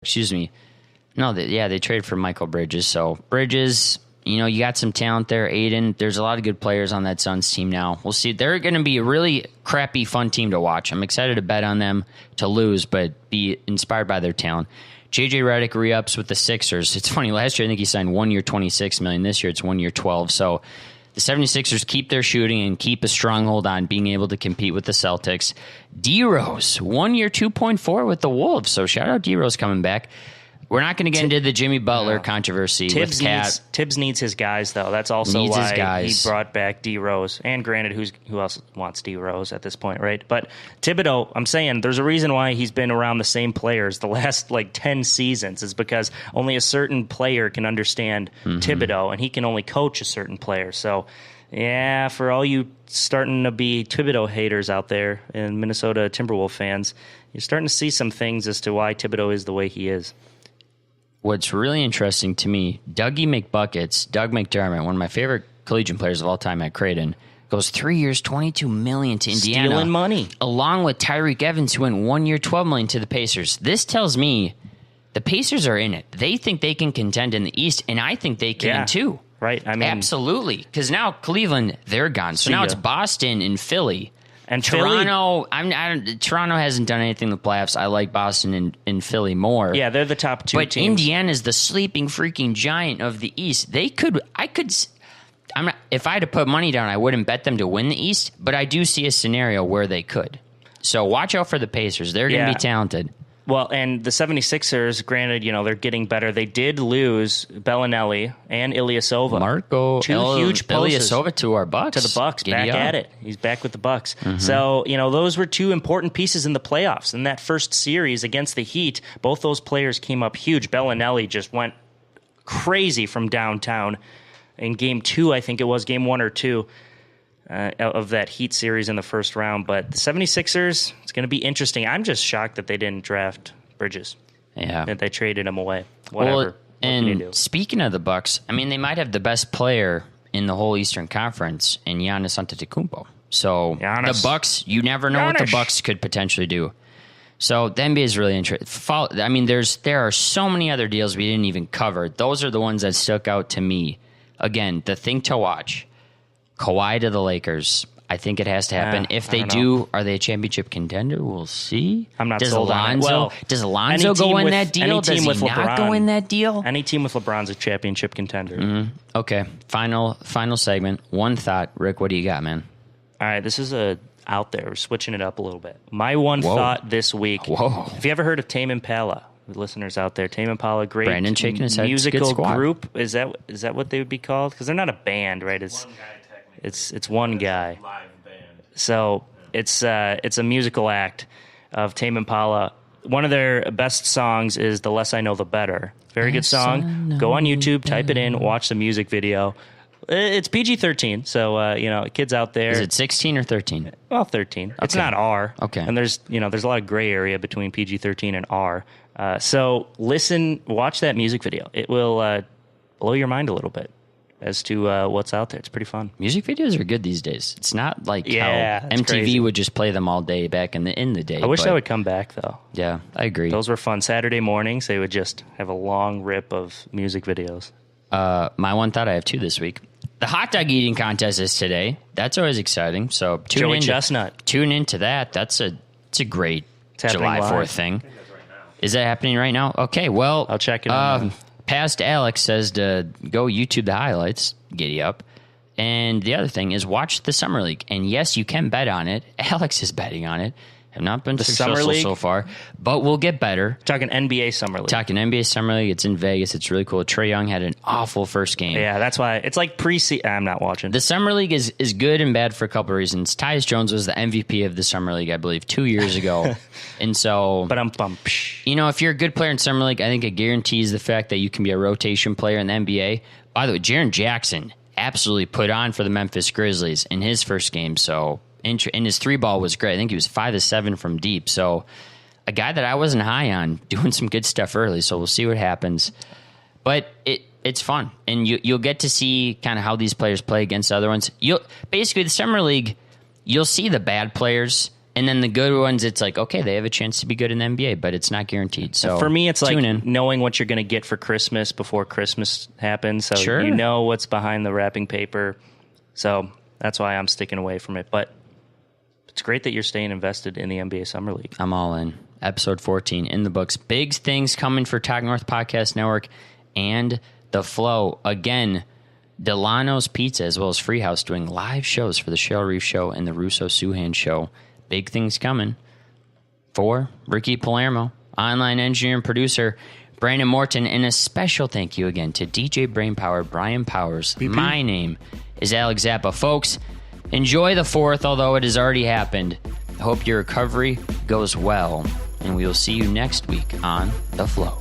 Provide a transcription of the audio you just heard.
excuse me. No, they traded for Michael Bridges. So Bridges, you got some talent there. Aiden, there's a lot of good players on that Suns team now. We'll see. They're going to be a really crappy, fun team to watch. I'm excited to bet on them to lose, but be inspired by their talent. JJ Redick re-ups with the Sixers. It's funny. Last year, I think he signed 1 year, $26 million. This year, it's 1 year, $12 million. So the 76ers keep their shooting and keep a stronghold on being able to compete with the Celtics. D-Rose, 1 year, $2.4 million with the Wolves. So shout out D-Rose coming back. We're not going to get into the Jimmy Butler controversy with Cat. Tibbs needs his guys, though. That's also why he brought back D Rose. And granted, who else wants D Rose at this point, right? But Thibodeau, I'm saying there's a reason why he's been around the same players the last 10 seasons. Is because only a certain player can understand Thibodeau, and he can only coach a certain player. So, yeah, for all you starting to be Thibodeau haters out there and Minnesota Timberwolves fans, you're starting to see some things as to why Thibodeau is the way he is. What's really interesting to me, Doug McDermott, one of my favorite collegiate players of all time at Creighton, goes 3 years, $22 million to Indiana. Stealing money. Along with Tyreek Evans, who went 1 year, $12 million to the Pacers. This tells me the Pacers are in it. They think they can contend in the East, and I think they can too. Right. I mean, absolutely. Because now Cleveland, they're gone. So now it's Boston and Philly. And Toronto, Toronto hasn't done anything in the playoffs. I like Boston and Philly more. Yeah, they're the top two teams. But Indiana's the sleeping freaking giant of the East. If I had to put money down, I wouldn't bet them to win the East, but I do see a scenario where they could. So watch out for the Pacers. They're going to be talented. Well, and the 76ers, granted, they're getting better. They did lose Bellinelli and Ilyasova. Two huge Ilyasova to our Bucks. To the Bucks. Back at it. He's back with the Bucks. Mm-hmm. So, those were two important pieces in the playoffs. In that first series against the Heat, both those players came up huge. Bellinelli just went crazy from downtown. In game 2, I think it was, game 1 or 2. Of that Heat series in the first round. But the 76ers, it's going to be interesting. I'm just shocked that they didn't draft Bridges. Yeah. That they traded him away. Whatever. Well, and speaking of the Bucks, they might have the best player in the whole Eastern Conference in Giannis Antetokounmpo. So the Bucks, you never know what the Bucks could potentially do. So the NBA is really interesting. There are so many other deals we didn't even cover. Those are the ones that stuck out to me. Again, the thing to watch. Kawhi to the Lakers. I think it has to happen. If they do, are they a championship contender? We'll see. I'm not sold on it. Well, does Alonzo go in that deal? Does he not go in that deal? Any team with LeBron's a championship contender. Mm-hmm. Okay. Final segment. One thought. Rick, what do you got, man? All right. This is out there. We're switching it up a little bit. My one thought this week. Whoa. Have you ever heard of Tame Impala? The listeners out there, Tame Impala, great Brandon shaking his head. Musical group. Is that what they would be called? Because they're not a band, right? It's one guy. Live band. So it's a musical act of Tame Impala. One of their best songs is "The Less I Know, the Better." Very good song. Go on YouTube, type it in, watch the music video. It's PG-13, so kids out there. Is it 16 or 13? Well, 13. Okay. It's not R. Okay. And there's a lot of gray area between PG-13 and R. So watch that music video. It will blow your mind a little bit as to what's out there. It's pretty fun. Music videos are good these days. It's not like how MTV crazy. would just play them all day back in the day. I wish that would come back, though. Yeah, I agree. Those were fun. Saturday mornings, they would just have a long rip of music videos. My one thought, I have 2 this week. The hot dog eating contest is today. That's always exciting. So tune into that. It's a great July 4th thing. Is that happening right now? Okay, well, I'll check it out. Past Alex says to go YouTube the highlights, giddy up. And the other thing is watch the Summer League. And yes, you can bet on it. Alex is betting on it. Have not been successful so far, but we'll get better. Talking NBA Summer League. It's in Vegas. It's really cool. Trae Young had an awful first game. Yeah, that's why it's like I'm not watching. The Summer League is good and bad for a couple of reasons. Tyus Jones was the MVP of the Summer League, I believe, 2 years ago. And so, if you're a good player in Summer League, I think it guarantees the fact that you can be a rotation player in the NBA. By the way, Jaren Jackson absolutely put on for the Memphis Grizzlies in his first game. So, and his 3-ball was great. I think he was 5 of 7 from deep. So, a guy that I wasn't high on, doing some good stuff early. So we'll see what happens. But it's fun, and you'll get to see kind of how these players play against other ones. Basically the Summer League, you'll see the bad players, And then the good ones, it's like, okay, they have a chance to be good in the NBA, but it's not guaranteed. So for me, it's like knowing what you're going to get for Christmas before Christmas happens. So sure. You know what's behind the wrapping paper. So that's why I'm sticking away from it. But it's great that you're staying invested in the NBA Summer League. I'm all in. Episode 14 in the books. Big things coming for Talk North Podcast Network and The Flow. Again, Delano's Pizza as well as Freehouse doing live shows for the Cheryl Reeve Show and the Russo Suhan Show. Big things coming. For Ricky Palermo, online engineer and producer, Brandon Morton, and a special thank you again to DJ Brainpower, Brian Powers. BP. My name is Alex Zappa. Folks, enjoy the 4th, although it has already happened. I hope your recovery goes well, and we will see you next week on The Flow.